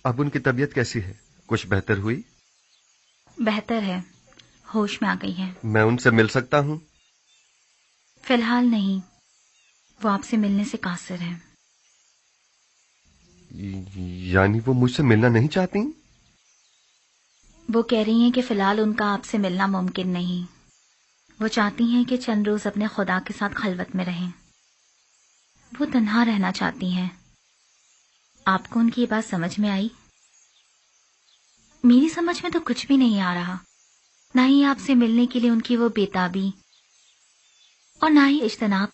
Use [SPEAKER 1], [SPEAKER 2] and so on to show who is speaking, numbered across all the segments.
[SPEAKER 1] اب ان کی طبیعت کیسی ہے؟ کچھ بہتر ہوئی؟
[SPEAKER 2] بہتر ہے، ہوش میں آ گئی ہے۔
[SPEAKER 1] میں ان سے مل سکتا ہوں؟
[SPEAKER 2] فی الحال نہیں، وہ آپ سے ملنے سے قاصر ہے۔
[SPEAKER 1] یعنی وہ مجھ سے ملنا نہیں چاہتی؟
[SPEAKER 2] وہ کہہ رہی ہیں کہ فی الحال ان کا آپ سے ملنا ممکن نہیں، وہ چاہتی ہیں کہ چند روز اپنے خدا کے ساتھ خلوت میں رہیں، وہ تنہا رہنا چاہتی ہیں۔ آپ کو ان کی یہ بات سمجھ میں آئی؟ میری سمجھ میں تو کچھ بھی نہیں آ رہا، نہ ہی آپ سے ملنے کے لیے ان کی وہ بےتابی اور نہ ہی اجتناب۔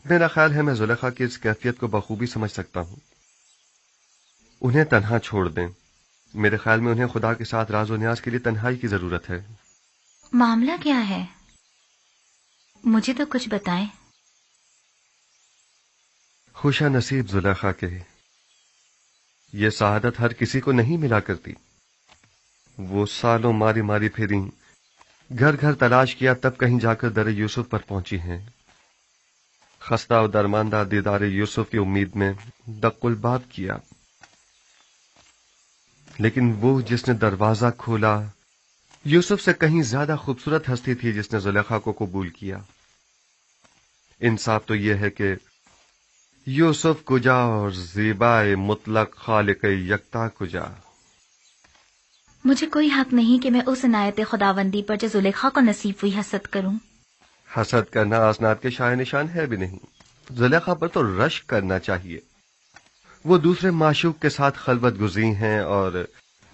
[SPEAKER 1] میرا خیال ہے میں زلیخا کی اس کیفیت کو بخوبی سمجھ سکتا ہوں۔ انہیں تنہا چھوڑ دیں، میرے خیال میں انہیں خدا کے ساتھ راز و نیاز کے لیے تنہائی کی ضرورت ہے۔
[SPEAKER 2] معاملہ کیا ہے؟ مجھے تو کچھ بتائیں۔
[SPEAKER 1] خوش نصیب زلیخا کے، یہ سعادت ہر کسی کو نہیں ملا کرتی۔ وہ سالوں ماری ماری پھریں، گھر گھر تلاش کیا، تب کہیں جا کر در یوسف پر پہنچی ہیں۔ خستہ و درماندہ دیدار یوسف کی امید میں دق الباب کیا، لیکن وہ جس نے دروازہ کھولا یوسف سے کہیں زیادہ خوبصورت ہستی تھی جس نے زلیخا کو قبول کیا۔ انصاف تو یہ ہے کہ یوسف کجا اور زیبائے مطلق خالق یکتا کجا۔
[SPEAKER 2] مجھے کوئی حق نہیں کہ میں اس عنایت خداوندی پر جو زلیخا کو نصیب ہوئی حسد کروں۔
[SPEAKER 1] حسد کرنا اسناد کے شائع نشان ہے بھی نہیں۔ زلیخا پر تو رشک کرنا چاہیے۔ وہ دوسرے معشوق کے ساتھ خلوت گزین ہیں، اور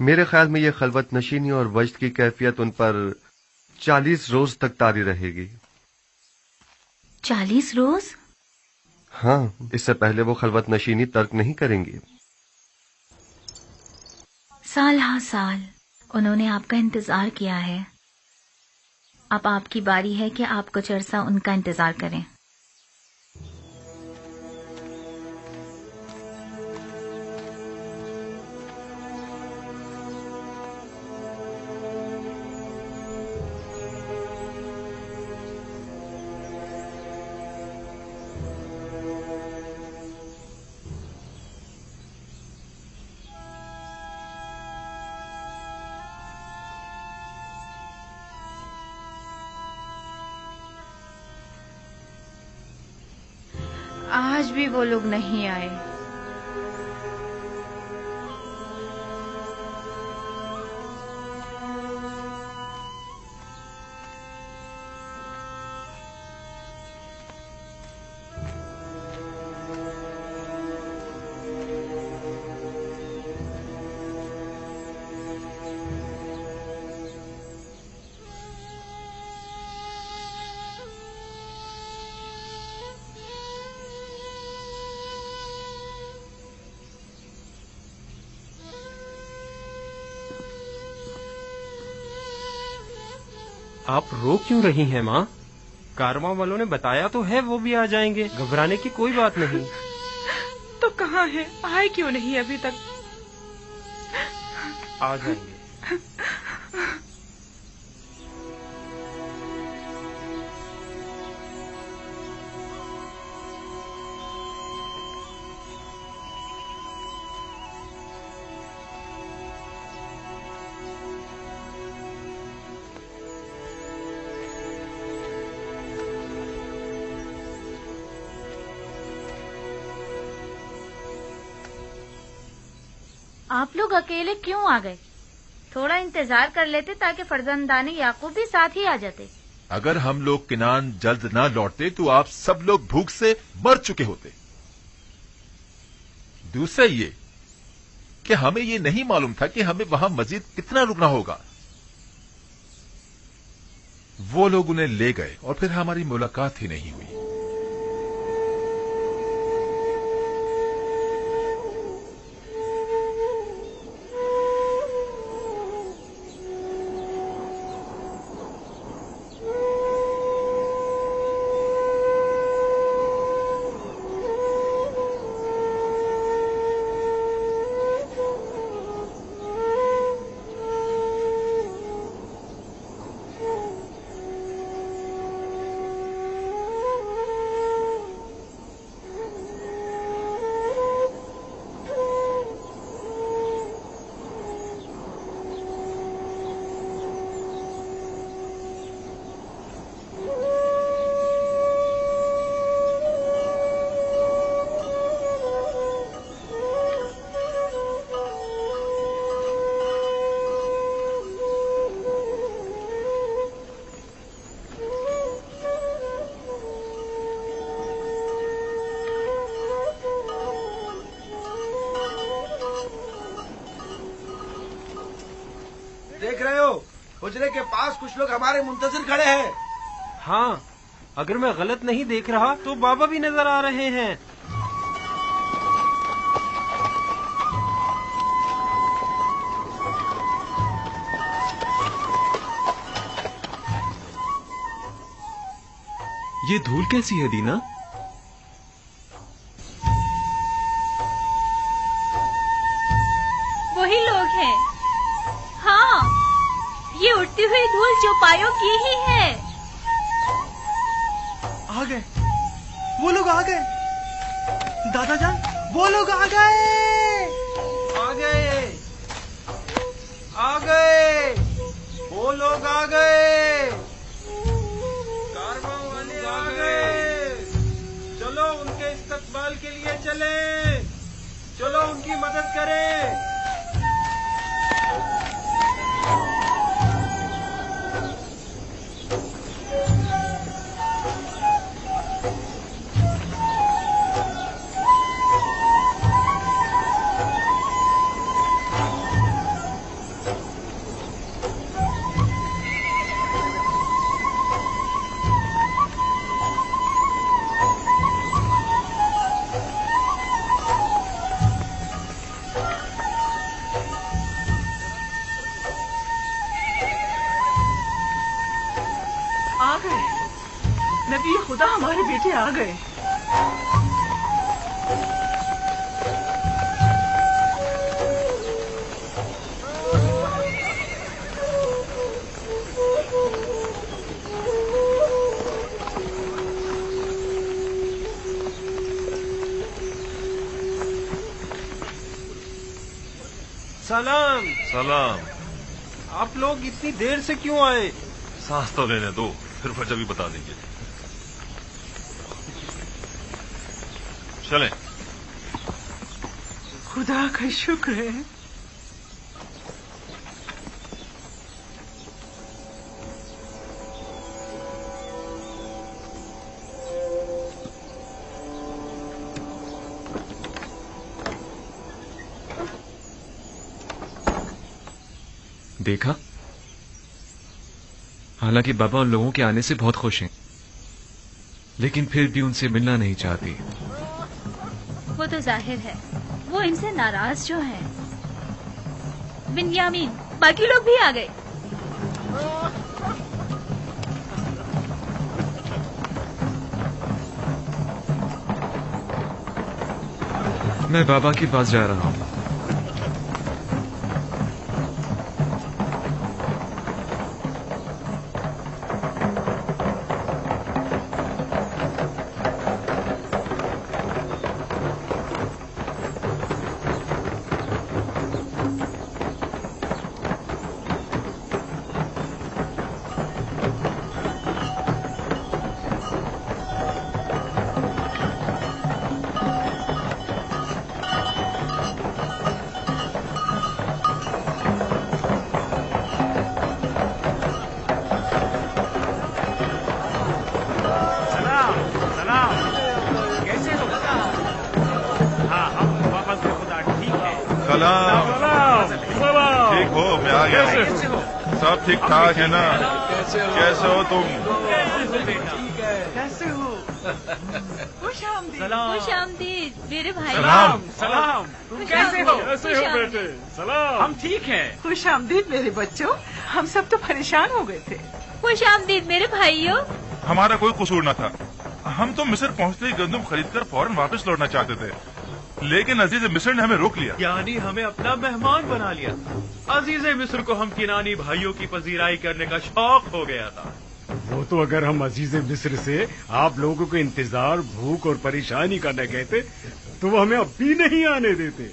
[SPEAKER 1] میرے خیال میں یہ خلوت نشینی اور وجد کی کیفیت ان پر 40 روز تک طاری رہے گی۔
[SPEAKER 2] 40 روز؟
[SPEAKER 1] ہاں، اس سے پہلے وہ خلوت نشینی ترک نہیں کریں گے۔
[SPEAKER 2] سال ہا سال انہوں نے آپ کا انتظار کیا ہے، اب آپ کی باری ہے کہ آپ کچھ عرصہ ان کا انتظار کریں۔
[SPEAKER 3] آج بھی وہ لوگ نہیں آئے۔
[SPEAKER 4] آپ رو کیوں رہی ہیں ماں؟ کارواں والوں نے بتایا تو ہے وہ بھی آ جائیں گے، گھبرانے کی کوئی بات نہیں۔
[SPEAKER 3] تو کہاں ہے؟ آئے کیوں نہیں ابھی تک؟
[SPEAKER 4] آ جائیں گے۔
[SPEAKER 5] آپ لوگ اکیلے کیوں آ گئے؟ تھوڑا انتظار کر لیتے تاکہ فرزندان یعقوب بھی ساتھ ہی آ جاتے۔
[SPEAKER 6] اگر ہم لوگ کنعان جلد نہ لوٹتے تو آپ سب لوگ بھوک سے مر چکے ہوتے۔ دوسرا یہ کہ ہمیں یہ نہیں معلوم تھا کہ ہمیں وہاں مزید کتنا رکنا ہوگا۔ وہ لوگ انہیں لے گئے اور پھر ہماری ملاقات ہی نہیں ہوئی۔
[SPEAKER 7] حجرے کے پاس کچھ لوگ ہمارے منتظر کھڑے ہیں.
[SPEAKER 4] ہاں، اگر میں غلط نہیں دیکھ رہا تو بابا بھی نظر آ رہے ہیں.
[SPEAKER 8] یہ دھول کیسی ہے دینا؟
[SPEAKER 2] وہی لوگ ہیں. ہاں، یہ اڑتی ہوئی دھول چوپایوں کی ہی ہے.
[SPEAKER 9] آ گئے، وہ لوگ آ گئے. دادا جان، وہ لوگ آ گئے.
[SPEAKER 4] آ گئے، آ گئے، وہ لوگ آ گئے. کارواں والے آ گئے. چلو ان کے استقبال کے لیے چلیں. چلو ان کی مدد کریں.
[SPEAKER 3] آ گئے نبی خدا، ہمارے بیٹے آ گئے.
[SPEAKER 4] سلام.
[SPEAKER 6] سلام.
[SPEAKER 4] آپ لوگ اتنی دیر سے کیوں آئے؟
[SPEAKER 6] سانس تو لینے دو، پھر وجہ بھی بتا دیں گے. چلیں.
[SPEAKER 3] خدا کا شکر ہے.
[SPEAKER 8] دیکھا، حالانکہ بابا ان لوگوں کے آنے سے بہت خوش ہیں، لیکن پھر بھی ان سے ملنا نہیں چاہتی.
[SPEAKER 2] وہ تو ظاہر ہے، وہ ان سے ناراض جو ہیں. بنیامین، باقی لوگ بھی آ گئے.
[SPEAKER 8] میں بابا کے پاس جا رہا ہوں.
[SPEAKER 6] ٹھیک ہو؟ میں آ گیا. سب ٹھیک ٹھاک ہے نا؟ کیسے ہو تم؟
[SPEAKER 3] کیسے ہو؟ خوش آمدید.
[SPEAKER 2] خوش آمدید میرے بھائی.
[SPEAKER 6] سلام.
[SPEAKER 9] سلام.
[SPEAKER 3] تم کیسے ہو؟
[SPEAKER 9] کیسے ہو بیٹے؟ سلام. ہم ٹھیک ہیں.
[SPEAKER 3] خوش آمدید میرے بچوں. ہم سب تو پریشان ہو گئے تھے.
[SPEAKER 2] خوش آمدید میرے بھائیوں.
[SPEAKER 6] ہمارا کوئی قصور نہ تھا. ہم تو مصر پہنچتے ہی گندم خرید کر فوراً واپس لوٹنا چاہتے تھے، لیکن عزیز مصر نے ہمیں روک لیا.
[SPEAKER 10] یعنی ہمیں اپنا مہمان بنا لیا. عزیز مصر کو ہم کنانی بھائیوں کی پذیرائی کرنے کا شوق ہو گیا تھا.
[SPEAKER 11] وہ تو اگر ہم عزیز مصر سے آپ لوگوں کو انتظار، بھوک اور پریشانی کا نہ کہتے تو وہ ہمیں اب بھی نہیں آنے دیتے.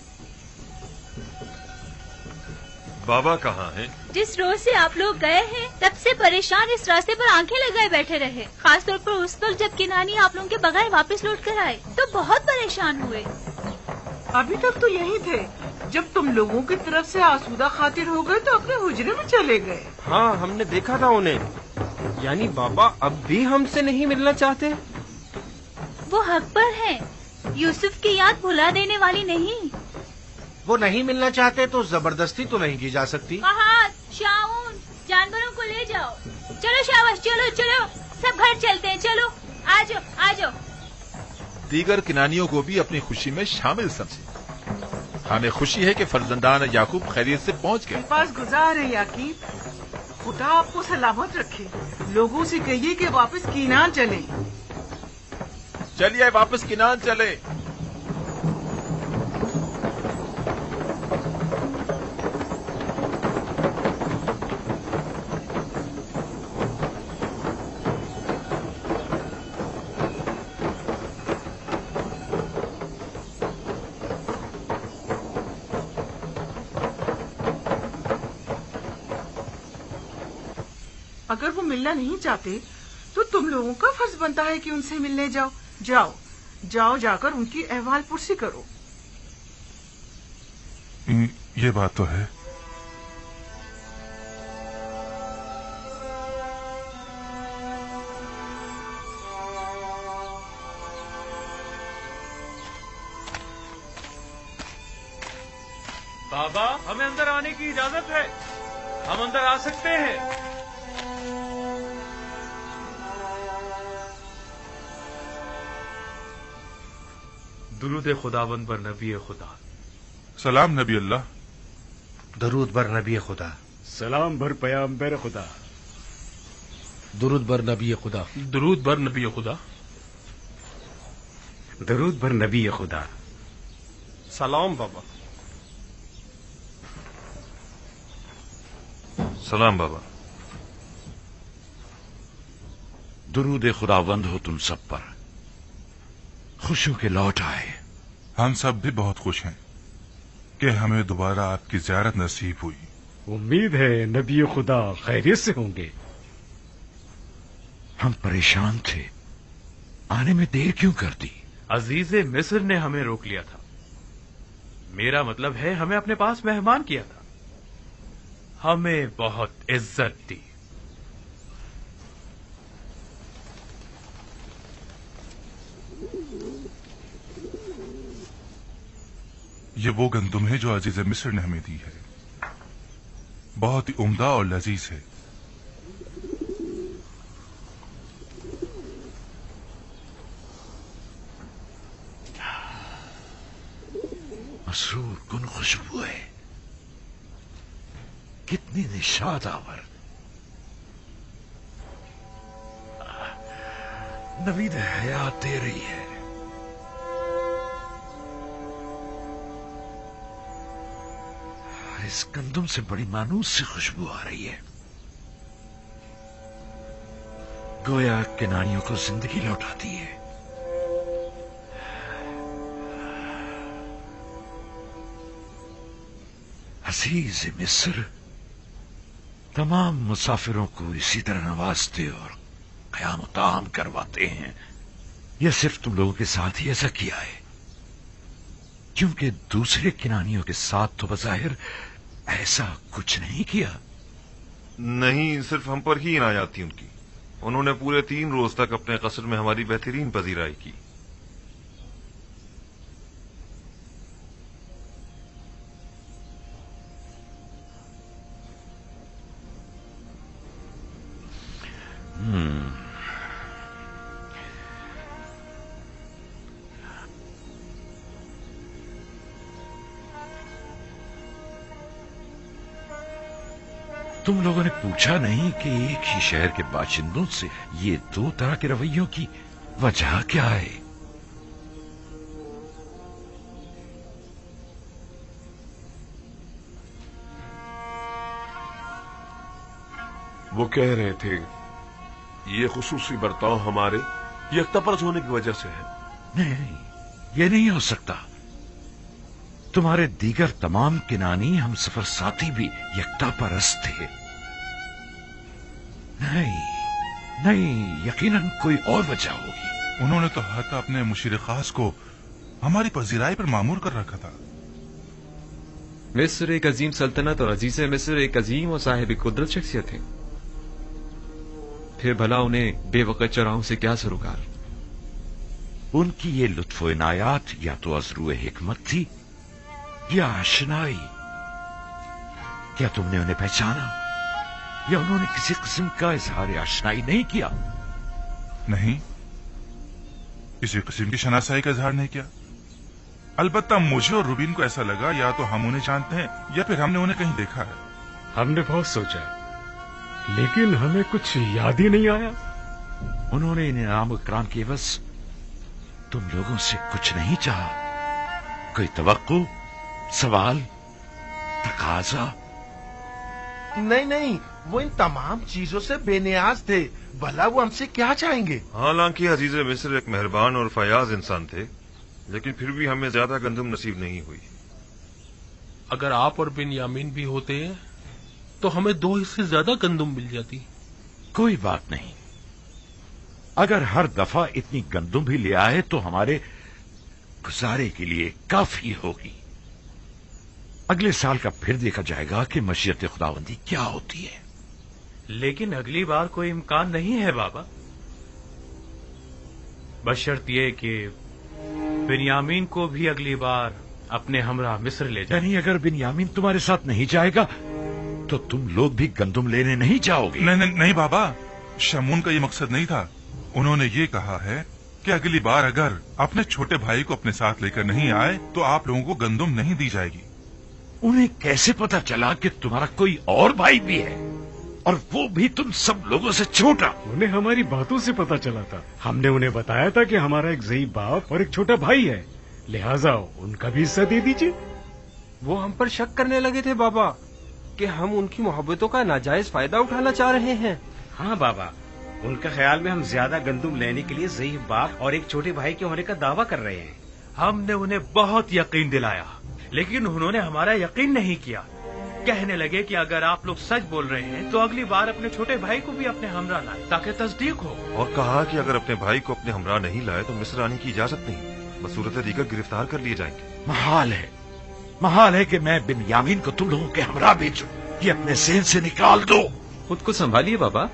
[SPEAKER 6] بابا کہاں ہیں؟
[SPEAKER 2] جس روز سے آپ لوگ گئے ہیں تب سے پریشان اس راستے پر آنکھیں لگائے بیٹھے رہے. خاص طور پر اس وقت جب کنانی آپ لوگوں کے بغیر واپس لوٹ کر آئے تو بہت پریشان ہوئے.
[SPEAKER 3] ابھی تک تو یہی تھے. جب تم لوگوں کی طرف سے آسودہ خاطر ہو گئے تو اپنے حجرے میں چلے گئے.
[SPEAKER 4] ہاں، ہم نے دیکھا تھا انہیں. یعنی بابا اب بھی ہم سے نہیں ملنا چاہتے؟
[SPEAKER 2] وہ حق پر ہیں. یوسف کی یاد بھلا دینے والی نہیں.
[SPEAKER 7] وہ نہیں ملنا چاہتے تو زبردستی تو نہیں کی جا سکتی.
[SPEAKER 2] شاؤن، جانوروں
[SPEAKER 5] चलो शाबाश, चलो चलो, सब घर चलते हैं, चलो आ जाओ आ जाओ।
[SPEAKER 12] दीगर किनानियों को भी अपनी खुशी में शामिल समझे। हमें खुशी है कि फर्जंदान याकूब खैरियत से पहुंच गए।
[SPEAKER 3] पास गुजार है याकीब, खुदा आपको सलामत रखे। लोगों से कहिए कि वापस कीनान चले।
[SPEAKER 12] चलिए वापस कीनान चले।
[SPEAKER 3] अगर वो मिलना नहीं चाहते तो तुम लोगों का फर्ज बनता है कि उनसे मिलने जाओ। जाओ जाओ, जाकर उनकी अहवाल पुरसी करो।
[SPEAKER 6] ये बात तो है।
[SPEAKER 10] बाबा, हमें अंदर आने की इजाजत है, हम अंदर आ सकते हैं। दुरूद खुदाबंद पर नबी खुदा।
[SPEAKER 6] सलाम नबी अल्लाह।
[SPEAKER 7] दरूद बर नबी खुदा।
[SPEAKER 11] सलाम भर पैगंबर खुदा।
[SPEAKER 7] दुरूद बर नबी खुदा।
[SPEAKER 10] दुरूद बर नबी खुदा।
[SPEAKER 11] दरूद भर नबी खुदा।
[SPEAKER 4] सलाम बाबा।
[SPEAKER 6] सलाम बाबा।
[SPEAKER 13] दुरूद खुदावंद हो तुम सब पर, खुशियों के लौट आए।
[SPEAKER 6] हम सब भी बहुत खुश हैं कि हमें दोबारा आपकी ज़ियारत नसीब हुई।
[SPEAKER 11] उम्मीद है नबी खुदा खैरियत से होंगे।
[SPEAKER 13] हम परेशान थे, आने में देर क्यों कर दी?
[SPEAKER 10] अजीज़े मिस्र ने हमें रोक लिया था। मेरा मतलब है हमें अपने पास मेहमान किया था, हमें बहुत इज्जत दी।
[SPEAKER 6] ये वो गंदुम है जो अजीज मिस्र ने हमें दी है, बहुत ही उम्दा और लजीज है।
[SPEAKER 13] मसरूर कुन खुशबू है, कितनी निशाद आवर। नवीद हयात दे रही है। इस गंदुम से बड़ी मानूस सी खुशबू आ रही है, गोया किनारियों को जिंदगी लौटाती है। अजीज मिस्र तमाम मुसाफिरों को इसी तरह नवाजते और क़याम ताम करवाते हैं। यह सिर्फ तुम लोगों के साथ ही ऐसा किया है, क्योंकि दूसरे किनानियों के साथ तो बज़ाहिर ऐसा कुछ नहीं किया।
[SPEAKER 1] नहीं, सिर्फ हम पर ही इनायत थी उनकी। उन्होंने पूरे 3 रोज तक अपने कसर में हमारी बेहतरीन पजीराई की।
[SPEAKER 13] तुम लोगों ने पूछा नहीं कि एक ही शहर के बाशिंदों से ये 2 तरह के रवैयों की वजह क्या है?
[SPEAKER 14] वो कह रहे थे ये खुसूसी बर्ताव हमारे यकतापरस्त होने की वजह से है।
[SPEAKER 13] नहीं, ये नहीं हो सकता। तुम्हारे दीगर तमाम किनानी हम सफर साथी भी यकतापरस्त थे। नहीं, यकीनन कोई और वजह होगी।
[SPEAKER 6] उन्होंने तो हता अपने मुशीर खास को हमारी पजीराई पर मामूर कर रखा था।
[SPEAKER 8] मिस्र एक अजीम सल्तनत और अजीज मिस्र एक अजीम और साहिब कुदरत शख्सियत है। फिर भला उन्हें बेवकत चौराहों से क्या सरोकार?
[SPEAKER 13] उनकी ये लुत्फ इनायात या तो अज़रूए हिकमत थी या आशनाई। क्या तुमने उन्हें पहचाना? یا انہوں نے کسی قسم کا اظہار آشنائی نہیں کیا؟
[SPEAKER 6] نہیں، کسی قسم کی شناسائی کا اظہار نہیں کیا. البتہ مجھے اور روبین کو ایسا لگا یا تو ہم انہیں جانتے ہیں یا پھر ہم نے انہیں کہیں دیکھا ہے.
[SPEAKER 11] ہم نے بہت سوچا لیکن ہمیں کچھ یاد ہی نہیں آیا.
[SPEAKER 13] انہوں نے انعام و اکرام کی عوض تم لوگوں سے کچھ نہیں چاہا؟ کوئی توقع، سوال، تقاضا؟
[SPEAKER 15] نہیں، وہ ان تمام چیزوں سے بے نیاز تھے. بھلا وہ ہم سے کیا چاہیں گے؟
[SPEAKER 1] حالانکہ عزیز مصر ایک مہربان اور فیاض انسان تھے، لیکن پھر بھی ہمیں زیادہ گندم نصیب نہیں ہوئی.
[SPEAKER 16] اگر آپ اور بنیامین بھی ہوتے تو ہمیں 2 حصے زیادہ گندم مل جاتی.
[SPEAKER 13] کوئی بات نہیں، اگر ہر دفعہ اتنی گندم بھی لے آئے تو ہمارے گزارے کے لیے کافی ہوگی. اگلے سال کا پھر دیکھا جائے گا کہ مشیت خداوندی کیا ہوتی ہے.
[SPEAKER 10] لیکن اگلی بار کوئی امکان نہیں ہے بابا، بشرط یہ کہ بنیامین کو بھی اگلی بار اپنے ہمراہ مصر لے جائیں.
[SPEAKER 13] یعنی اگر بنیامین تمہارے ساتھ نہیں جائے گا تو تم لوگ بھی گندم لینے نہیں جاؤ گے؟
[SPEAKER 6] نہیں بابا، شمون کا یہ مقصد نہیں تھا. انہوں نے یہ کہا ہے کہ اگلی بار اگر اپنے چھوٹے بھائی کو اپنے ساتھ لے کر نہیں آئے تو آپ لوگوں کو گندم نہیں دی جائے گی.
[SPEAKER 13] انہیں کیسے پتا چلا کہ تمہارا کوئی اور بھائی بھی ہے، اور وہ بھی تم سب لوگوں سے چھوٹا؟
[SPEAKER 11] انہیں ہماری باتوں سے پتا چلا تھا. ہم نے انہیں بتایا تھا کہ ہمارا ایک ضعیف باپ اور ایک چھوٹا بھائی ہے، لہٰذا ان کا بھی حصہ دے دیجیے.
[SPEAKER 4] وہ ہم پر شک کرنے لگے تھے بابا کہ ہم ان کی محبتوں کا ناجائز فائدہ اٹھانا چاہ رہے ہیں.
[SPEAKER 9] ہاں بابا، ان کا خیال میں ہم زیادہ گندم لینے کے لیے ضعیف باپ اور ایک چھوٹے بھائی کے ہونے کا دعویٰ کر رہے ہیں.
[SPEAKER 10] ہم نے انہیں بہت یقین دلایا لیکن انہوں نے ہمارا یقین نہیں کیا. کہنے لگے کہ اگر آپ لوگ سچ بول رہے ہیں تو اگلی بار اپنے چھوٹے بھائی کو بھی اپنے ہمراہ لائیں تاکہ تصدیق ہو.
[SPEAKER 1] اور کہا کہ اگر اپنے بھائی کو اپنے ہمراہ نہیں لائے تو مصر آنے کی اجازت نہیں، بصورت دیگر گرفتار کر لیے جائیں گے.
[SPEAKER 13] محال ہے کہ میں بنیامین کو تم لوگوں کے ہمراہ بھیجوں. یہ اپنے ذہن سے نکال دو.
[SPEAKER 8] خود کو سنبھالیے بابا.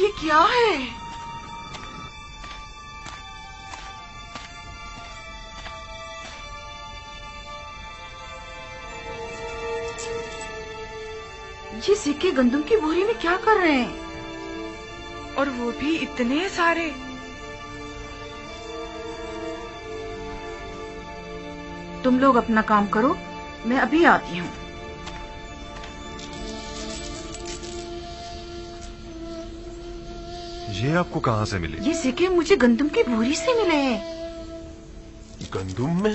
[SPEAKER 3] یہ کیا ہے؟ یہ سکے گندم کی بوری میں کیا کر رہے ہیں؟
[SPEAKER 17] اور وہ بھی اتنے سارے.
[SPEAKER 3] تم لوگ اپنا کام کرو، میں ابھی آتی ہوں.
[SPEAKER 1] یہ آپ کو کہاں سے ملے؟
[SPEAKER 3] یہ سکے مجھے گندم کی بوری سے ملے ہیں.
[SPEAKER 1] گندم میں؟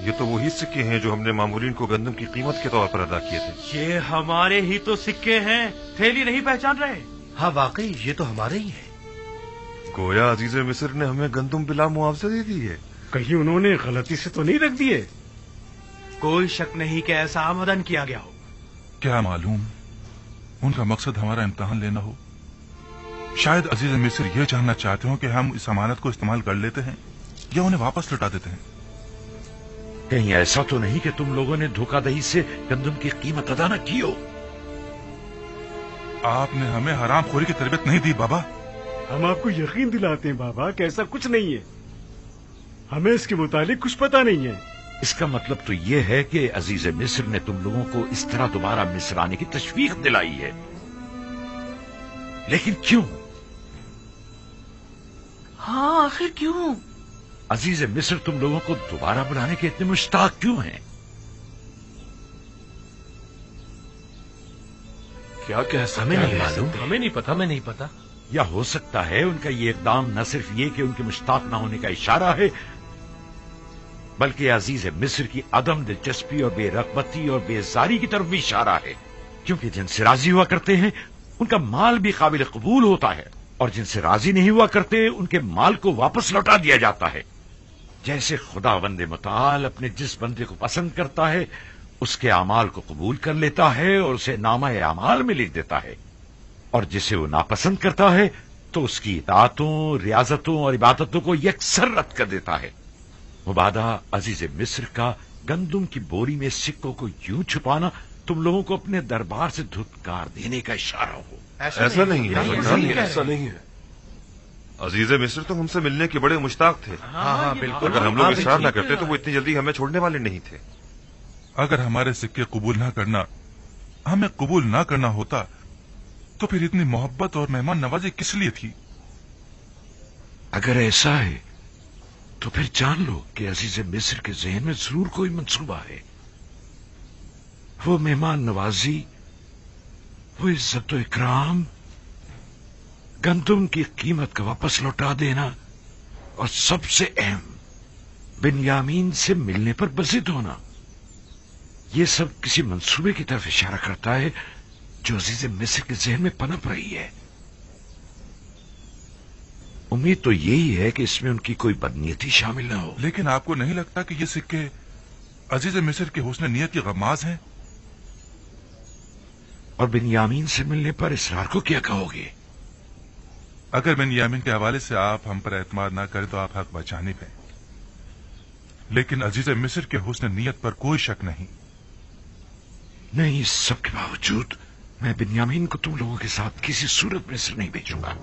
[SPEAKER 1] یہ تو وہی سکے ہیں جو ہم نے مامورین کو گندم کی قیمت کے طور پر ادا کیے تھے.
[SPEAKER 10] یہ ہمارے ہی تو سکے ہیں، تھیلی نہیں پہچان رہے؟
[SPEAKER 7] ہاں واقعی یہ تو ہمارے ہی ہیں.
[SPEAKER 1] گویا عزیز مصر نے ہمیں گندم بلا معاوضہ دے دی ہے.
[SPEAKER 11] کہیں انہوں نے غلطی سے تو نہیں رکھ دیے؟
[SPEAKER 10] کوئی شک نہیں کہ ایسا آمدن کیا گیا ہو.
[SPEAKER 6] کیا معلوم ان کا مقصد ہمارا امتحان لینا ہو. شاید عزیز مصر یہ جاننا چاہتے ہوں کہ ہم اس امانت کو استعمال کر لیتے ہیں یا انہیں واپس لوٹا دیتے ہیں.
[SPEAKER 13] کہیں ایسا تو نہیں کہ تم لوگوں نے دھوکہ دہی سے گندم کی قیمت ادا نہ کی ہو؟
[SPEAKER 6] آپ نے ہمیں حرام خوری کی تربیت نہیں دی بابا.
[SPEAKER 11] ہم آپ کو یقین دلاتے ہیں بابا کہ ایسا کچھ نہیں ہے. ہمیں اس کے متعلق کچھ پتا نہیں ہے.
[SPEAKER 13] اس کا مطلب تو یہ ہے کہ عزیز مصر نے تم لوگوں کو اس طرح دوبارہ مصر آنے کی تشویق دلائی ہے. لیکن کیوں؟
[SPEAKER 3] हाँ, आखिर क्यों?
[SPEAKER 13] अजीज मिस्र तुम लोगों को दोबारा बुलाने के इतने मुश्ताक क्यों हैं?
[SPEAKER 14] क्या कह
[SPEAKER 13] हमें नहीं मालूम।
[SPEAKER 16] हमें नहीं पता, हमें नहीं पता।
[SPEAKER 13] या हो सकता है उनका ये इकदाम न सिर्फ ये कि उनके मुश्ताक न होने का इशारा है, बल्कि अजीज मिस्र की अदम दिलचस्पी और बेरगबती और बेजारी की तरफ भी इशारा है, क्योंकि जिनसे राजी हुआ करते हैं उनका माल भी काबिल कबूल होता है, और जिनसे राजी नहीं हुआ करते उनके माल को वापस लौटा दिया जाता है। जैसे खुदावंद मुताल अपने जिस बंदे को पसंद करता है उसके अमाल को कबूल कर लेता है और उसे नामा अमाल में लिख देता है, और जिसे वो नापसंद करता है तो उसकी इताअतों, रियाजतों और इबादतों को यकसर रद्द कर देता है। मुबादा अजीज मिस्र का गंदुम की बोरी में सिक्कों को यूं छुपाना तुम लोगों को अपने दरबार से धुतकार देने का इशारा हो।
[SPEAKER 14] ऐसा नहीं है, ऐसा नहीं है। अजीज मिस्र तो हमसे मिलने के बड़े मुश्ताक थे।
[SPEAKER 9] हाँ, बिल्कुल।
[SPEAKER 14] अगर हम लोग इशरार न करते तो वो इतनी जल्दी हमें छोड़ने वाले नहीं थे।
[SPEAKER 6] अगर हमारे सिक्के कबूल ना करना हमें कबूल ना करना होता तो फिर इतनी मोहब्बत और मेहमान नवाजी किस लिए थी?
[SPEAKER 13] अगर ऐसा है तो फिर जान लो कि अजीज मिस्र के ज़हन में जरूर कोई मंसूबा है। वो मेहमान नवाजी, वो इज्जत व इकराम, गंदुम की कीमत का वापस लौटा देना, और सबसे अहम बिन्यामीन से मिलने पर बज़िद होना, ये सब किसी मंसूबे की तरफ इशारा करता है जो अजीज मिस्र के ज़हन में पनप रही है। उम्मीद तो यही है कि इसमें उनकी कोई बदनीयती शामिल न हो।
[SPEAKER 6] लेकिन आपको नहीं लगता कि ये सिक्के अजीज मिस्र के हुस्न नीयत की गमाज हैं?
[SPEAKER 13] और बिन्यामीन से मिलने पर इसरार को क्या कहोगे?
[SPEAKER 6] अगर बिन्यामीन के हवाले से आप हम पर एतमाद ना करें तो आप हक बचाने पे, लेकिन अजीज मिस्र के हुस्न नीयत पर कोई शक नहीं।
[SPEAKER 13] नहीं, इस सब के बावजूद मैं बिन्यामीन को तुम लोगों के साथ किसी सूरत में मिस्र नहीं भेजूंगा।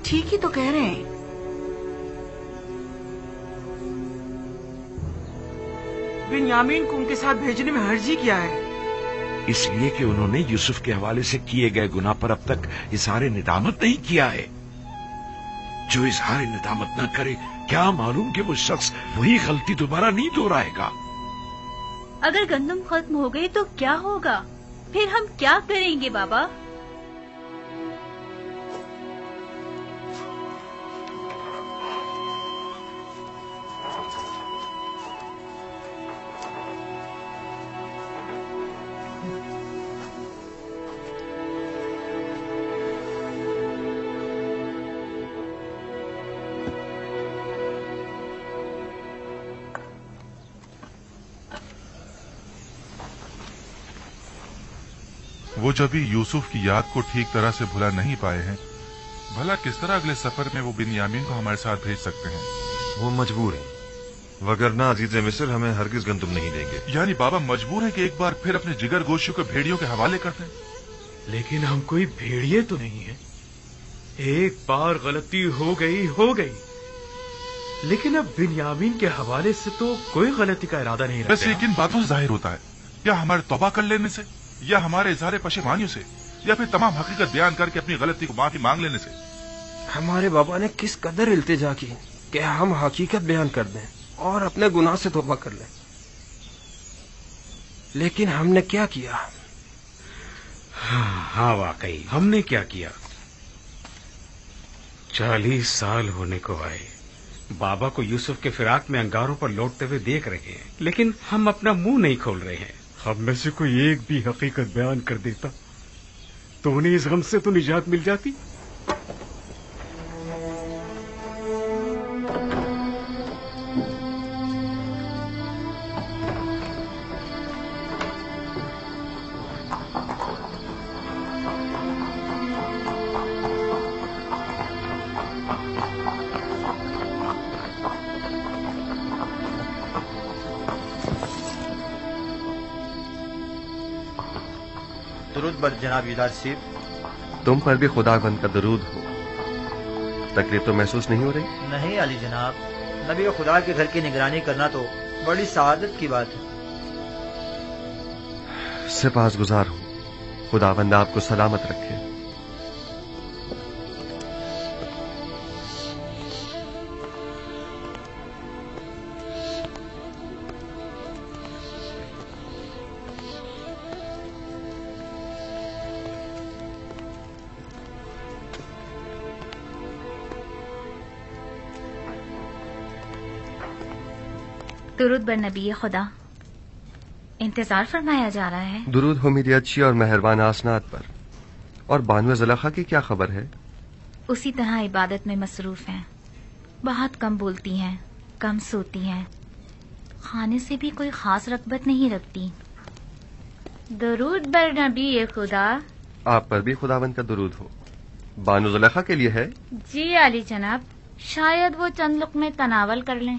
[SPEAKER 3] ठीक ही तो कह रहे हैं। बिन्यामीन को उनके साथ भेजने में हर्जी क्या है?
[SPEAKER 13] इसलिए कि उन्होंने यूसुफ के हवाले से किए गए गुनाह पर अब तक इज़हार निदामत नहीं किया है। जो इज़हार निदामत न करे, क्या मालूम कि वो शख्स वही गलती दोबारा नहीं दोहराएगा।
[SPEAKER 2] अगर गंदम खत्म हो गई तो क्या होगा? फिर हम क्या करेंगे बाबा?
[SPEAKER 6] वो जब भी यूसुफ की याद को ठीक तरह से भुला नहीं पाए हैं, भला किस तरह अगले सफर में वो बिन्यामीन को हमारे साथ भेज सकते हैं?
[SPEAKER 1] वो मजबूर है, वगरना अजीज मिस्र हमें हरगिज गंदुम नहीं देंगे।
[SPEAKER 6] यानी बाबा मजबूर है कि एक बार फिर अपने जिगर गोशियों को भेड़ियों के हवाले कर दें?
[SPEAKER 10] लेकिन हम कोई भेड़िए तो नहीं है। एक बार गलती हो गई, लेकिन अब बिन्यामीन के हवाले से तो कोई गलती का इरादा नहीं रखते।
[SPEAKER 6] वैसे किन बातों से जाहिर होता है? या हमारे तौबा कर लेने से, या हमारे इज़हार पशेमानियों से, या फिर तमाम हकीकत बयान करके अपनी गलती को माफी मांग लेने से?
[SPEAKER 4] हमारे बाबा ने किस कदर इल्तिजा की कि हम हकीकत बयान कर दें और अपने गुनाह से तौबा कर लें, लेकिन हमने क्या किया?
[SPEAKER 11] हाँ वाकई हमने क्या किया। 40 साल होने को आए, बाबा को यूसुफ के फिराक में अंगारों पर लौटते हुए देख रहे हैं, लेकिन हम अपना मुंह नहीं खोल रहे हैं। हम में से कोई एक भी हकीकत बयान कर देता तो उन्हें इस गम से तो निजात मिल जाती।
[SPEAKER 18] दुरूद बर जनाब युदार सीब।
[SPEAKER 1] तुम पर भी खुदावंद का दरूद हो। तकलीफ तो महसूस नहीं हो रही?
[SPEAKER 18] नहीं अली जनाब, नबी खुदा के घर की निगरानी करना तो बड़ी सआदत की बात है।
[SPEAKER 1] सिपासगुजार हूँ, खुदावंद आपको सलामत रखे।
[SPEAKER 2] درود بر نبی خدا. انتظار فرمایا جا رہا ہے.
[SPEAKER 1] درود ہو میری اچھی اور مہربان آسنات پر. اور بانو زلیخا کی کیا خبر ہے؟
[SPEAKER 2] اسی طرح عبادت میں مصروف ہیں. بہت کم بولتی ہیں، کم سوتی ہیں، کھانے سے بھی کوئی خاص رغبت نہیں رکھتی.
[SPEAKER 5] درود بر نبی خدا.
[SPEAKER 1] آپ پر بھی خداوند کا درود ہو. بانو زلیخا کے لیے ہے؟
[SPEAKER 5] جی عالی جناب، شاید وہ چند لقمے تناول کر لیں.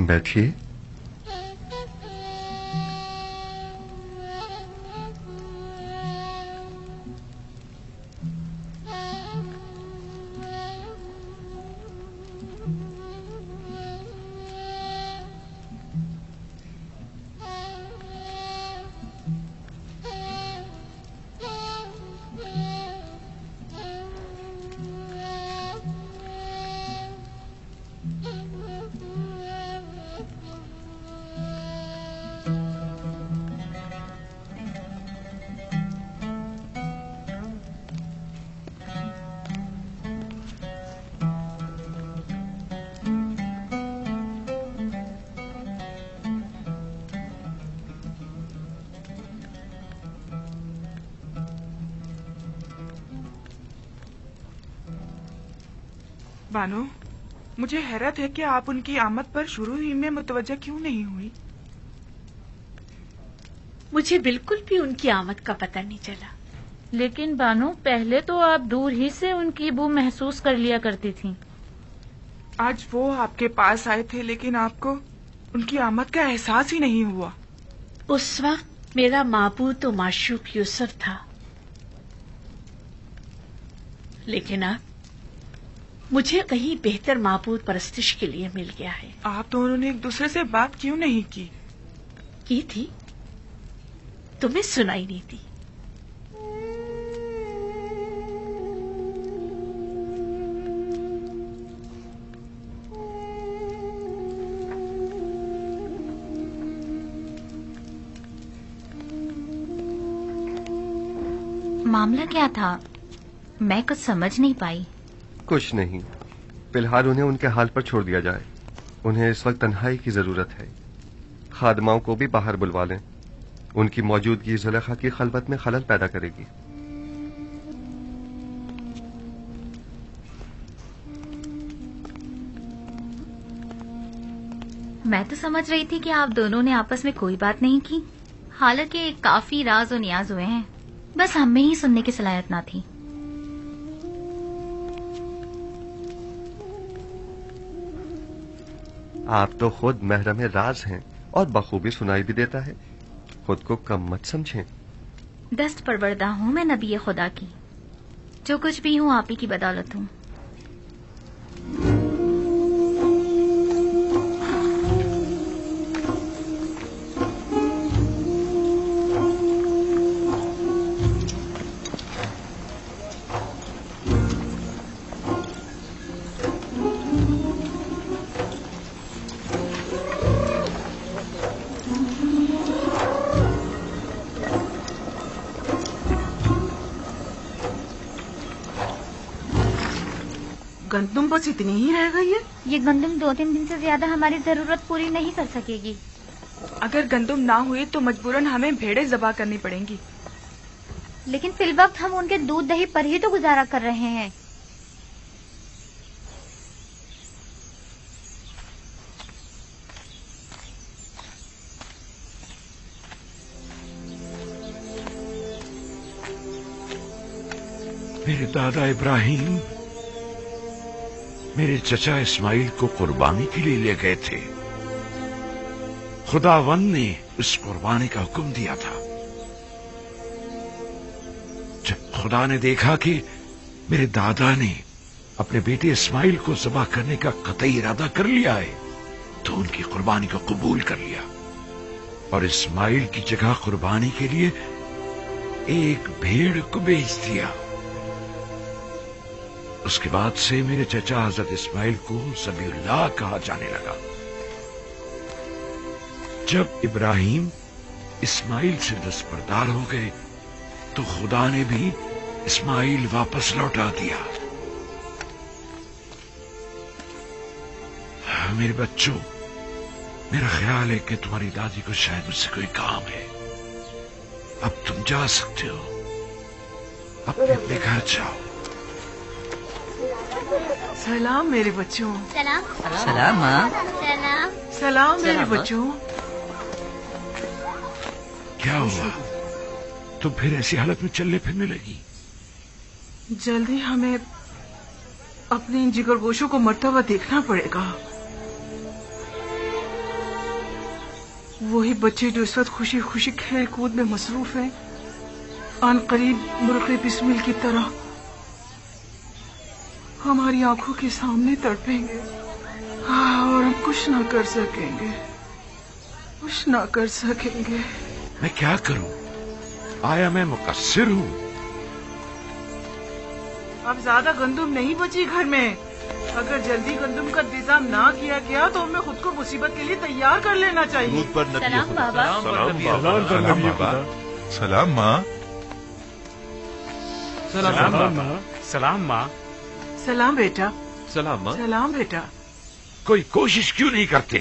[SPEAKER 1] بیٹھیے.
[SPEAKER 17] بانو، مجھے حیرت ہے کہ آپ ان کی آمد پر شروع ہی میں متوجہ کیوں نہیں ہوئی؟
[SPEAKER 19] مجھے بالکل بھی ان کی آمد کا پتہ نہیں چلا.
[SPEAKER 5] لیکن بانو، پہلے تو آپ دور ہی سے ان کی بو محسوس کر لیا کرتی تھیں.
[SPEAKER 17] آج وہ آپ کے پاس آئے تھے لیکن آپ کو ان کی آمد کا احساس ہی نہیں ہوا.
[SPEAKER 19] اس وقت میرا معبود و معشوق یوسف تھا، لیکن اب مجھے کہیں بہتر معبود پرستش کے لیے مل گیا ہے.
[SPEAKER 17] آپ دونوں نے ایک دوسرے سے بات کیوں نہیں کی؟
[SPEAKER 19] کی تھی، تمہیں سنائی نہیں دی.
[SPEAKER 2] معاملہ کیا تھا؟ میں کچھ سمجھ نہیں پائی.
[SPEAKER 1] کچھ نہیں، فی الحال انہیں ان کے حال پر چھوڑ دیا جائے. انہیں اس وقت تنہائی کی ضرورت ہے. خادماؤں کو بھی باہر بلوا لیں. ان کی موجودگی زلیخا کی خلوت میں خلل پیدا کرے گی.
[SPEAKER 2] میں تو سمجھ رہی تھی کہ آپ دونوں نے آپس میں کوئی بات نہیں کی، حالانکہ کافی راز و نیاز ہوئے ہیں، بس ہم میں ہی سننے کی صلاحیت نہ تھی.
[SPEAKER 1] آپ تو خود محرم راز ہیں اور بخوبی سنائی بھی دیتا ہے. خود کو کم مت سمجھیں.
[SPEAKER 2] دست پروردہ ہوں میں نبی خدا کی. جو کچھ بھی ہوں آپ ہی کی بدولت ہوں.
[SPEAKER 3] گندم بس اتنی ہی رہ گئی ہے؟
[SPEAKER 5] یہ گندم 2-3 دن سے زیادہ ہماری ضرورت پوری نہیں کر سکے گی.
[SPEAKER 17] अगर गंदुम ना हुए तो मजबूरन हमें भेड़ें ज़बा करनी पड़ेंगी।
[SPEAKER 5] लेकिन फिल वक्त हम उनके दूध दही पर ही तो गुजारा कर रहे हैं।
[SPEAKER 13] मेरे दादा इब्राहिम मेरे चचा इस्माइल को कुर्बानी के लिए ले गए थे। खुदावंद ने उस कुर्बानी का हुक्म दिया था। जब खुदा ने देखा कि मेरे दादा ने अपने बेटे इस्माइल को ज़बह करने का कतई इरादा कर लिया है, तो उनकी कुर्बानी को कबूल कर लिया और इस्माइल की जगह कुर्बानी के लिए एक भेड़ को बेच दिया। उसके बाद से मेरे चचा हजरत इस्माइल को ज़बीहुल्लाह कहा जाने लगा। जब इब्राहिम इस्माइल से दस्तबरदार हो गए तो खुदा ने भी इस्माइल वापस लौटा दिया। मेरे बच्चों, मेरा ख्याल है कि तुम्हारी दादी को शायद मुझसे कोई काम है। अब तुम जा सकते हो, अपने अपने घर जाओ।
[SPEAKER 3] सलाम मेरे बच्चों।
[SPEAKER 5] सलाम।
[SPEAKER 18] सलाम माँ।
[SPEAKER 5] सलाम।
[SPEAKER 3] सलाम मेरे बच्चों।
[SPEAKER 13] क्या हुआ? तुम फिर ऐसी हालत में चलने फिरने लगी?
[SPEAKER 3] जल्दी हमें अपने इन जिगरगोशों को मरता हुआ देखना पड़ेगा। वही बच्चे जो इस वक्त खुशी खुशी खेल कूद में मसरूफ हैं, आन करीब मुल्क बिस्मिल की तरह हमारी आंखों के सामने तड़पेंगे। और हम कुछ ना कर सकेंगे, कुछ ना कर सकेंगे।
[SPEAKER 13] मैं क्या करूं? आया मैं मुकस्सिर हूं?
[SPEAKER 3] अब ज्यादा गंदुम नहीं बची घर में। अगर जल्दी गंदुम का इंतजाम ना किया गया तो हमें खुद को मुसीबत के लिए तैयार कर लेना चाहिए।
[SPEAKER 5] सलाम बाबा।
[SPEAKER 6] सलाम माँ।
[SPEAKER 11] सलाम माँ। सलाम माँ।
[SPEAKER 3] सलाम बेटा।
[SPEAKER 8] सलाम माँ।
[SPEAKER 3] सलाम बेटा।
[SPEAKER 13] कोई कोशिश क्यों नहीं करते?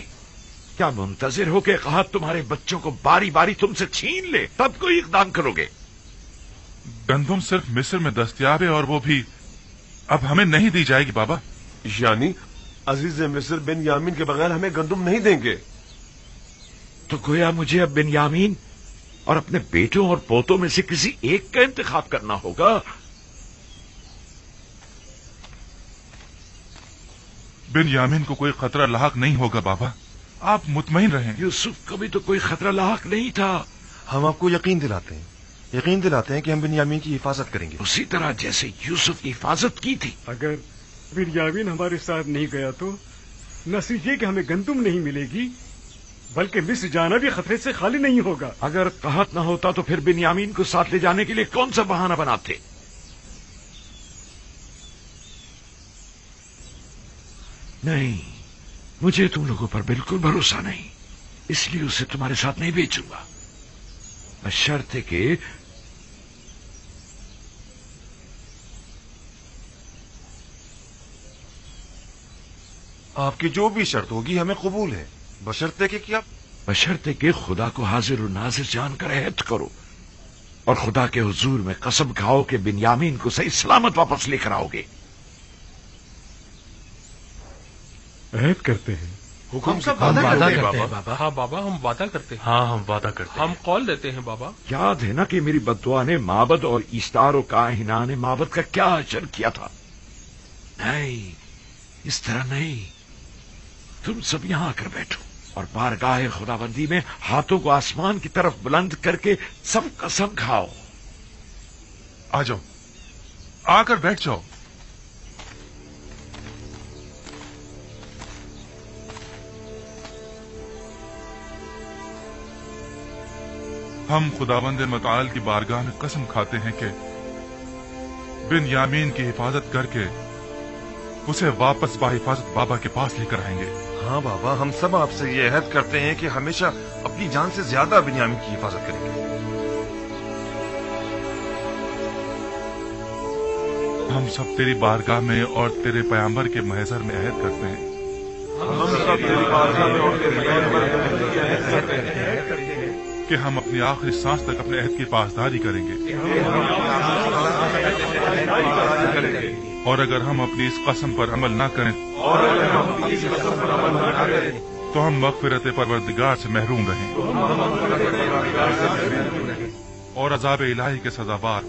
[SPEAKER 13] क्या मुंतजिर हो के कहा तुम्हारे बच्चों को बारी बारी तुमसे छीन ले, तब कोई इक़दाम करोगे?
[SPEAKER 6] गंदम सिर्फ मिस्र में दस्तयाब है और वो भी अब हमें नहीं दी जाएगी बाबा।
[SPEAKER 14] यानी अजीज मिस्र बिन्यामीन के बगैर हमें गंदम नहीं देंगे?
[SPEAKER 13] तो गोया मुझे अब बिन्यामीन और अपने बेटों और पोतों में से किसी एक का इंतखाब करना होगा।
[SPEAKER 6] बिन्यामीन को कोई खतरा लाहक नहीं होगा बाबा, आप मुतमईन रहें।
[SPEAKER 13] यूसुफ को भी तो कोई खतरा लाहक नहीं था।
[SPEAKER 1] हम आपको यकीन दिलाते हैं कि हम बिन्यामीन की हिफाजत करेंगे,
[SPEAKER 13] उसी तरह जैसे यूसुफ की हिफाजत की थी।
[SPEAKER 11] अगर बिन्यामीन हमारे साथ नहीं गया तो न सिर्फ ये कि हमें गंदुम नहीं मिलेगी, बल्कि मिस्र जाना भी खतरे से खाली नहीं होगा।
[SPEAKER 13] अगर कहत न होता तो फिर बिन्यामीन को साथ ले जाने के लिए कौन सा बहाना बनाते? नहीं, मुझे तुम लोगों पर बिल्कुल भरोसा नहीं, इसलिए उसे तुम्हारे साथ नहीं भेजूंगा, बशर्ते कि
[SPEAKER 1] आपकी जो भी शर्त होगी हमें कबूल है, बशर्ते कि क्या?
[SPEAKER 13] बशर्ते कि खुदा को हाजिर और नाजिर जानकर अहद करो और खुदा के हुजूर में कसम खाओ कि बिन्यामीन को सही सलामत वापस लेकर आओगे।
[SPEAKER 11] अहद करते हैं।
[SPEAKER 16] हुक्म
[SPEAKER 11] से
[SPEAKER 16] वादा
[SPEAKER 11] करते
[SPEAKER 16] हैं
[SPEAKER 11] हैं
[SPEAKER 16] बाबा। हाँ बाबा, हम वादा करते हैं।
[SPEAKER 11] हाँ, हम वादा करते हैं।
[SPEAKER 16] हम कौल देते हैं बाबा।
[SPEAKER 13] याद है ना कि मेरी बद्दुआ ने माबद और ईस्तार और काहिना ने माबद का क्या अशर किया था? नहीं, इस तरह नहीं। तुम सब यहां आकर बैठो और बारगाह खुदाबंदी में हाथों को आसमान की तरफ बुलंद करके सब कसम खाओ।
[SPEAKER 6] आ जाओ, आकर बैठ जाओ। हम खुदावंद मताल की बारगाह में कसम खाते हैं कि बिन्यामीन की हिफाजत करके उसे वापस बाहिफाजत बाबा के पास लेकर आएंगे।
[SPEAKER 1] हाँ बाबा, हम सब आपसे ये अहद करते हैं कि हमेशा अपनी जान से ज्यादा बिन्यामीन की हिफाजत करेंगे।
[SPEAKER 6] हम सब तेरी बारगाह में और तेरे पैगंबर के महजर में अहद करते हैं।
[SPEAKER 1] हम सब तेरी बारगाह में और तेरे पैगंबर के महजर में अहद करते हैं
[SPEAKER 6] کہ ہم اپنی آخری سانس تک اپنے عہد کی پاسداری کریں گے، اور اگر ہم اپنی اس قسم پر عمل نہ کریں تو ہم مغفرت پروردگار سے محروم رہیں اور عذاب الہی کے سزاوار۔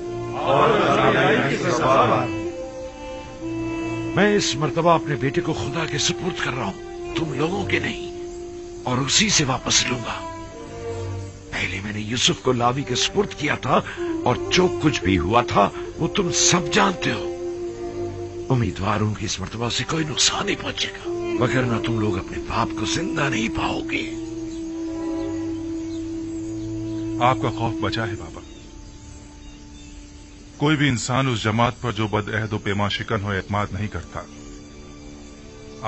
[SPEAKER 13] میں اس مرتبہ اپنے بیٹے کو خدا کے سپرد کر رہا ہوں، تم لوگوں کے نہیں، اور اسی سے واپس لوں گا۔ پہلے میں نے یوسف کو لاوی کے سپرد کیا تھا، اور جو کچھ بھی ہوا تھا وہ تم سب جانتے ہو۔ امیدوار ہوں کہ اس مرتبہ سے کوئی نقصان نہیں پہنچے گا، وگرنہ تم لوگ اپنے باپ کو زندہ نہیں پاؤ گے۔
[SPEAKER 6] آپ کا خوف بچا ہے بابا۔ کوئی بھی انسان اس جماعت پر جو بد عہد و پیمان شکن ہو اعتماد نہیں کرتا۔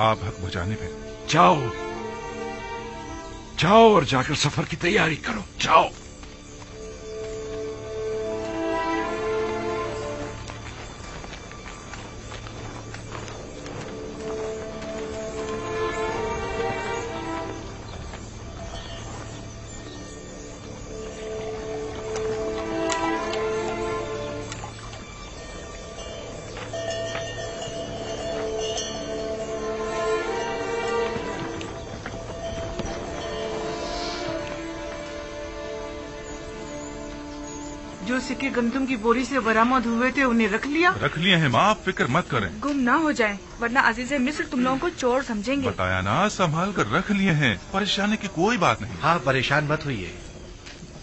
[SPEAKER 6] آپ حق بچانے میں
[SPEAKER 13] جاؤ جاؤ اور جا کر سفر کی تیاری کرو، جاؤ۔
[SPEAKER 3] جو سکے گندم کی بوری سے برآمد ہوئے تھے انہیں رکھ لیا؟
[SPEAKER 6] رکھ لیے ہیں ماں، آپ فکر مت کریں،
[SPEAKER 17] گم نہ ہو جائیں ورنہ عزیز مصر تم لوگوں کو چور سمجھیں گے۔
[SPEAKER 6] بتایا نا، سنبھال کر رکھ لیے ہیں، پریشانی کی کوئی بات نہیں۔
[SPEAKER 15] ہاں پریشان مت ہوئیے،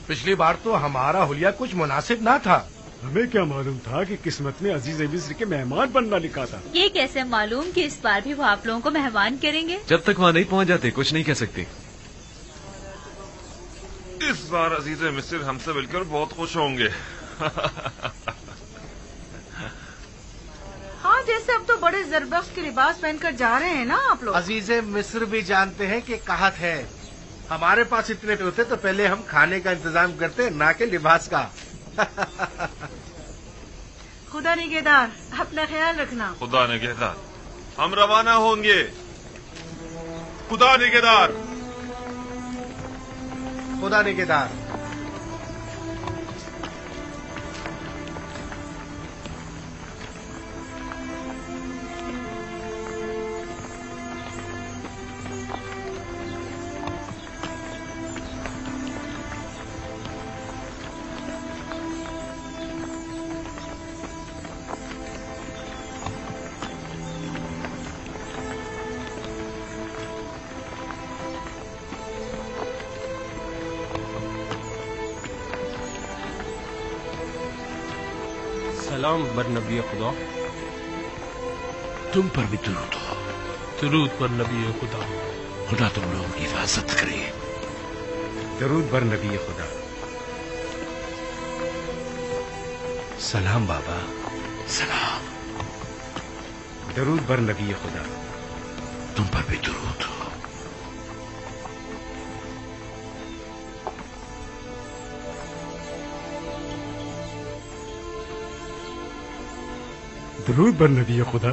[SPEAKER 15] پچھلی بار تو ہمارا حلیہ کچھ مناسب نہ تھا۔
[SPEAKER 11] ہمیں کیا معلوم تھا کہ قسمت میں عزیز مصر کے مہمان بننا لکھا تھا۔
[SPEAKER 5] یہ کیسے معلوم کہ اس بار بھی وہ آپ لوگوں کو مہمان کریں گے؟
[SPEAKER 8] جب تک وہاں نہیں پہنچ جاتے کچھ نہیں کہہ سکتے۔
[SPEAKER 14] اس بار عزیز مصر ہم سے مل کر بہت خوش ہوں گے۔
[SPEAKER 3] ہاں جیسے اب تو بڑے زربخش کے لباس پہن کر جا رہے ہیں نا آپ لوگ۔
[SPEAKER 15] عزیز مصر بھی جانتے ہیں کہ قحط ہے، ہمارے پاس اتنے ہوتے تو پہلے ہم کھانے کا انتظام کرتے نہ کہ لباس کا۔
[SPEAKER 3] خدا نگہدار، اپنا خیال رکھنا۔
[SPEAKER 14] خدا نگہدار، ہم روانہ ہوں گے۔
[SPEAKER 6] خدا نگہدار،
[SPEAKER 15] خدا نگہدار۔
[SPEAKER 16] سلام بر نبی خدا۔
[SPEAKER 13] تم پر بھی درود ہو۔
[SPEAKER 16] درود پر نبی خدا۔
[SPEAKER 13] خدا تم لوگوں کی حفاظت کرے۔
[SPEAKER 11] درود بر نبی خدا۔
[SPEAKER 15] سلام بابا۔
[SPEAKER 13] سلام۔
[SPEAKER 11] درود بر نبی خدا۔
[SPEAKER 13] تم پر بھی درود ہو۔
[SPEAKER 11] درود بر نبی خدا۔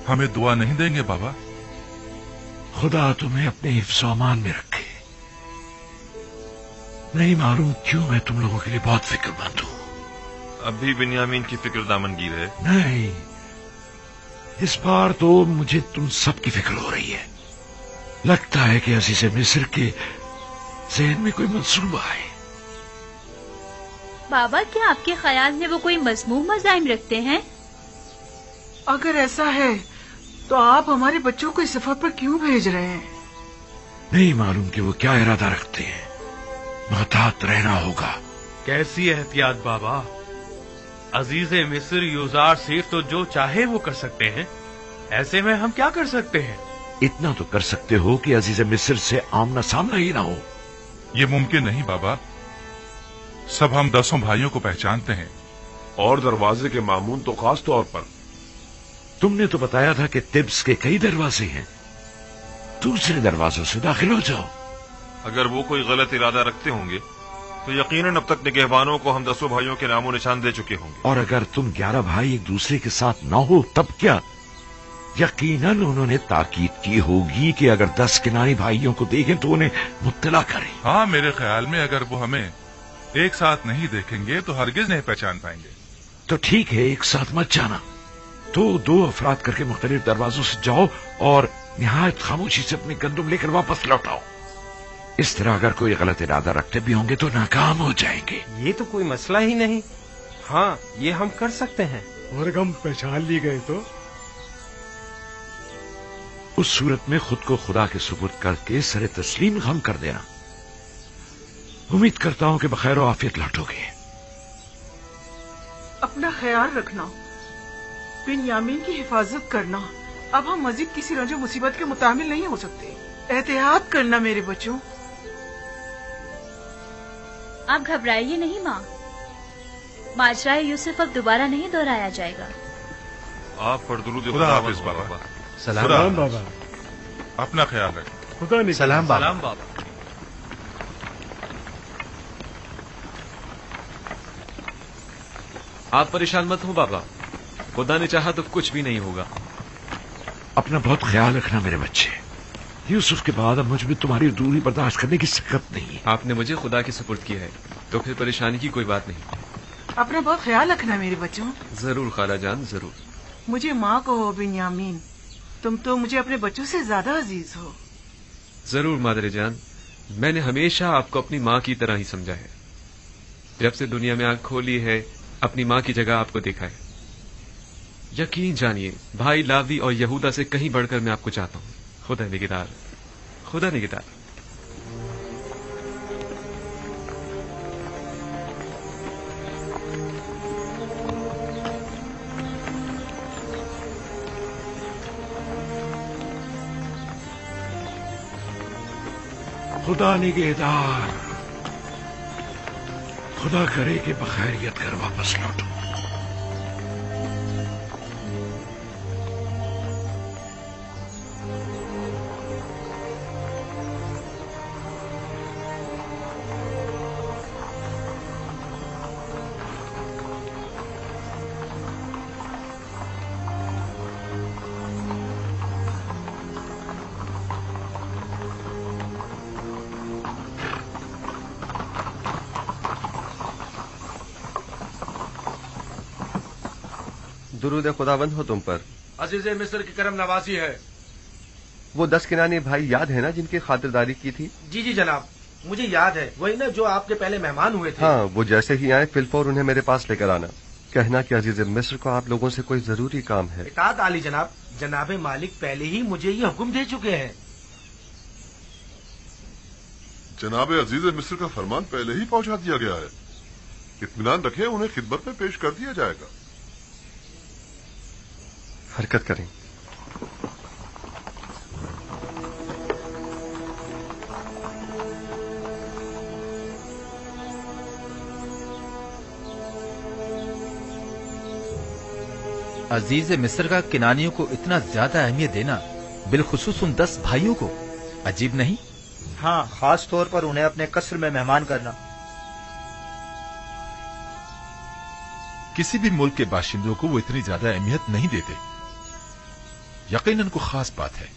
[SPEAKER 6] ہمیں دعا نہیں دیں گے بابا؟
[SPEAKER 13] خدا تمہیں اپنے حفظ و امان میں رکھے۔ نہیں معلوم کیوں میں تم لوگوں کے لیے بہت فکر مند ہوں۔
[SPEAKER 14] اب بھی بنیامین کی فکر دامن گیر ہے؟
[SPEAKER 13] نہیں، اس بار تو مجھے تم سب کی فکر ہو رہی ہے۔ لگتا ہے کہ عزیز مصر کے ذہن میں کوئی منصوبہ ہے۔
[SPEAKER 5] بابا کیا آپ کے خیال میں وہ کوئی مذموم مزاحم رکھتے ہیں؟
[SPEAKER 3] اگر ایسا ہے تو آپ ہمارے بچوں کو اس سفر پر کیوں بھیج رہے ہیں؟
[SPEAKER 13] نہیں معلوم کہ وہ کیا ارادہ رکھتے ہیں، محتاط رہنا ہوگا۔
[SPEAKER 10] کیسی احتیاط بابا؟ عزیز مصر یوزار صرف تو جو چاہے وہ کر سکتے ہیں، ایسے میں ہم کیا کر سکتے ہیں؟
[SPEAKER 13] اتنا تو کر سکتے ہو کہ عزیز مصر سے آمنا سامنا ہی نہ ہو۔
[SPEAKER 6] یہ ممکن نہیں بابا، سب ہم 10 بھائیوں کو پہچانتے ہیں،
[SPEAKER 14] اور دروازے کے مامون تو خاص طور پر۔
[SPEAKER 13] تم نے تو بتایا تھا کہ تبس کے کئی دروازے ہیں، دوسرے دروازوں سے داخل ہو جاؤ۔
[SPEAKER 14] اگر وہ کوئی غلط ارادہ رکھتے ہوں گے تو یقیناً اب تک نگہبانوں کو ہم 10 بھائیوں کے نام و نشان دے چکے ہوں گے۔
[SPEAKER 13] اور اگر تم 11 بھائی ایک دوسرے کے ساتھ نہ ہو تب کیا؟ यकीनन उन्होंने ताकीद की होगी कि अगर 10 किनानी भाइयों को देखें तो उन्हें मुत्तला करें।
[SPEAKER 6] हाँ, मेरे ख्याल में अगर वो हमें एक साथ नहीं देखेंगे तो हरगिज नहीं पहचान पाएंगे।
[SPEAKER 13] तो ठीक है, एक साथ मत जाना। तो 2 अफराद करके मुख्तलिफ दरवाजों से जाओ और निहायत खामोशी से अपने गंदुम लेकर वापस लौटाओ। इस तरह अगर कोई गलत इरादा रखते भी होंगे तो नाकाम हो जाएंगे।
[SPEAKER 4] ये तो कोई मसला ही नहीं। हाँ, ये हम कर सकते हैं।
[SPEAKER 11] और हम पहचान ली गए तो
[SPEAKER 13] उस सूरत में खुद को खुदा के सुपुर्द करके सरे तस्लीम हम कर देना। उम्मीद करता हूं कि बखैर आफियत लौटोगे।
[SPEAKER 3] अपना ख्याल रखना, बिन्यामीन की हिफाजत करना। अब हम मजीद किसी रंजो मुसीबत के मुतामिल नहीं हो सकते। एहतियात करना मेरे बच्चों।
[SPEAKER 2] आप घबराइए नहीं माँ, माजराए यूसुफ अब दोबारा नहीं दोहराया जाएगा।
[SPEAKER 6] आप पर दुरूद खुदा हाफिज बाबा।
[SPEAKER 15] सलाम बाबा।
[SPEAKER 6] अपना ख्याल रखें।
[SPEAKER 15] खुदा ने सलाम बाबा।
[SPEAKER 10] सलाम बाबा।
[SPEAKER 8] आप परेशान मत हो बाबा, खुदा ने चाहा तो कुछ भी नहीं होगा।
[SPEAKER 13] अपना बहुत ख्याल रखना मेरे बच्चे। यूसुफ के बाद अब मुझ में तुम्हारी दूरी बर्दाश्त करने की सकत नहीं है।
[SPEAKER 8] आपने मुझे खुदा के सुपुर्द किया है तो फिर परेशानी की कोई बात नहीं।
[SPEAKER 3] अपना बहुत ख्याल रखना मेरे बच्चों।
[SPEAKER 8] जरूर खाला जान, जरूर।
[SPEAKER 3] मुझे माँ कहो बिन्यामीन, तुम तो मुझे अपने बच्चों से ज्यादा अजीज हो।
[SPEAKER 8] जरूर मादरे जान, मैंने हमेशा आपको अपनी माँ की तरह ही समझा है। जब से दुनिया में आंख खोली है, अपनी माँ की जगह आपको देखा है। यकीन जानिए, भाई लावी और यहूदा से कहीं बढ़कर मैं आपको चाहता हूँ। खुदा निगहदार, खुदा निगहदार।
[SPEAKER 13] खुदा निगहदार, खुदा करे कि बखैरियत कर वापस लौटो।
[SPEAKER 1] दुरूद खुदावंद हो तुम पर।
[SPEAKER 15] अजीज मिस्र की करम नवाजी है।
[SPEAKER 1] वो 10 किनानी भाई याद है ना जिनकी खातिरदारी की थी?
[SPEAKER 15] जी जी जनाब, मुझे याद है। वही ना जो आपके पहले मेहमान हुए थे।
[SPEAKER 1] हाँ, वो जैसे ही आए फिलफौर उन्हें मेरे पास लेकर आना। कहना कि अजीज मिस्र को आप लोगों से कोई जरूरी काम है।
[SPEAKER 15] इताअत आली जनाब, जनाब मालिक पहले ही मुझे ये हुक्म दे चुके हैं।
[SPEAKER 14] जनाब अजीज मिस्र का फरमान पहले ही पहुंचा दिया गया है। इत्मीनान रखें, उन्हें खिदमत में पेश कर दिया जाएगा।
[SPEAKER 1] हरकत करें।
[SPEAKER 18] अजीज मिस्र का किनानियों को इतना ज्यादा अहमियत देना, बिलखुसूस उन 10 भाइयों को, अजीब नहीं? हाँ, खास तौर पर उन्हें अपने कस्र में मेहमान करना।
[SPEAKER 12] किसी भी मुल्क के बाशिंदों को वो इतनी ज्यादा अहमियत नहीं देते। यकीनन को खास बात है।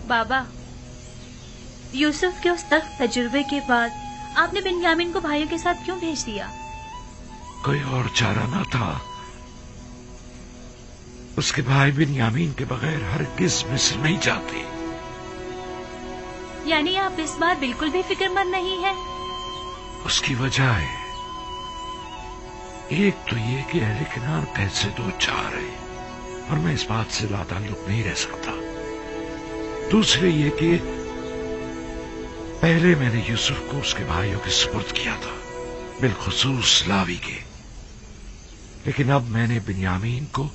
[SPEAKER 2] बाबा, यूसुफ के उस तख्त तजुर्बे के बाद आपने बिन्यामीन को भाइयों के साथ क्यों भेज दिया?
[SPEAKER 13] कोई और चारा न था। उसके भाई बिन्यामीन के बगैर हरगिज मिस्र नहीं जाते।
[SPEAKER 2] यानी आप इस बार बिल्कुल भी फिक्रमंद नहीं है?
[SPEAKER 13] उसकी वजह है, एक तो ये कि अहले किनान पैसे दो चार है और मैं इस बात से लाताल्लुक नहीं रह सकता। दूसरे ये कि पहले मैंने यूसुफ को उसके भाइयों के सुपुर्द किया था, बिलखुसूस लावी के। लेकिन अब मैंने बिन्यामीन को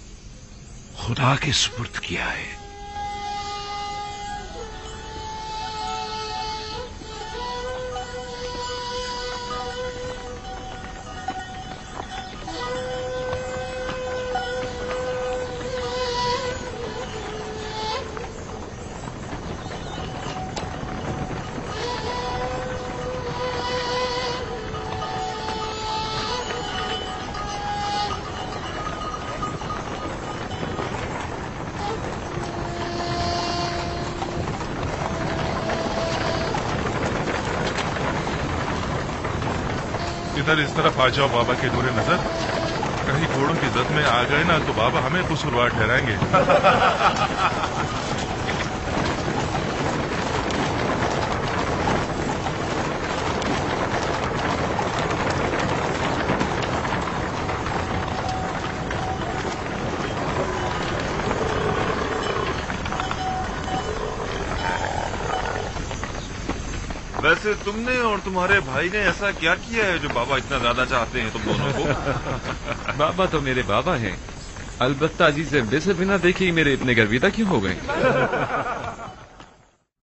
[SPEAKER 13] खुदा के सुपुर्द किया है।
[SPEAKER 6] इधर इस तरफ आ जाओ बाबा के नूरे नजर। कहीं घोड़ों की जद में आ गए ना तो बाबा हमें कसूरवार ठहराएंगे।
[SPEAKER 14] वैसे तुमने और तुम्हारे भाई ने ऐसा क्या किया है जो बाबा इतना ज्यादा चाहते हैं तुम दोनों को?
[SPEAKER 8] बाबा तो मेरे बाबा हैं, अलबत्ता अजीज मिस्र बिना देखे ही मेरे इतने गर्विदा क्यों हो गए?